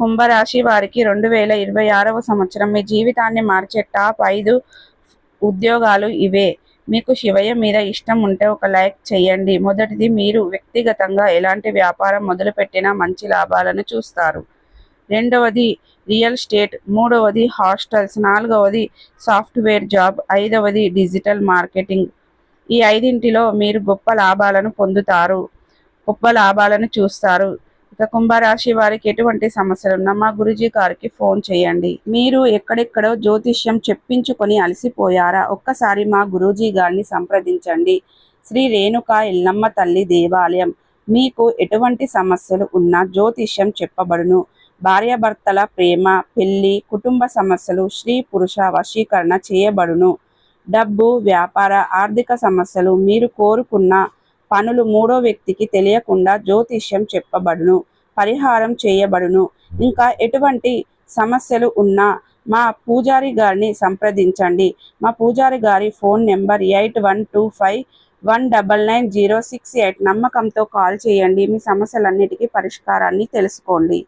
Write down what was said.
కుంభరాశి వారికి 2026వ సంవత్సరం మీ జీవితాన్ని మార్చే టాప్ 5 ఉద్యోగాలు ఇవే. మీకు శివయ్య మీద ఇష్టం ఉంటే ఒక లైక్ చేయండి. మొదటిది, మీరు వ్యక్తిగతంగా ఎలాంటి వ్యాపారం మొదలుపెట్టినా మంచి లాభాలను చూస్తారు. రెండవది రియల్ ఎస్టేట్, మూడవది హాస్టల్స్, నాలుగవది సాఫ్ట్వేర్ జాబ్, ఐదవది డిజిటల్ మార్కెటింగ్. ఈ ఐదింటిలో మీరు గొప్ప లాభాలను చూస్తారు. ఇక కుంభరాశి వారికి ఎటువంటి సమస్యలున్నా మా గురూజీ గారికి ఫోన్ చేయండి. మీరు ఎక్కడెక్కడో జ్యోతిష్యం చెప్పించుకొని అలసిపోయారా? ఒక్కసారి మా గురూజీ గారిని సంప్రదించండి. శ్రీ రేణుకా ఎల్లమ్మ తల్లి దేవాలయం. మీకు ఎటువంటి సమస్యలు ఉన్నా జ్యోతిష్యం చెప్పబడును. భార్యాభర్తల ప్రేమ, పెళ్లి, కుటుంబ సమస్యలు, స్త్రీ పురుష వశీకరణ చేయబడును. డబ్బు, వ్యాపార, ఆర్థిక సమస్యలు, మీరు కోరుకున్న పనులు మూడో వ్యక్తికి తెలియకుండా జ్యోతిష్యం చెప్పబడును, పరిహారం చేయబడును. ఇంకా ఎటువంటి సమస్యలు ఉన్నా మా పూజారి గారిని సంప్రదించండి. మా పూజారి గారి ఫోన్ నెంబర్ 8125199068. నమ్మకంతో కాల్ చేయండి. మీ సమస్యలన్నిటికీ పరిష్కారాన్ని తెలుసుకోండి.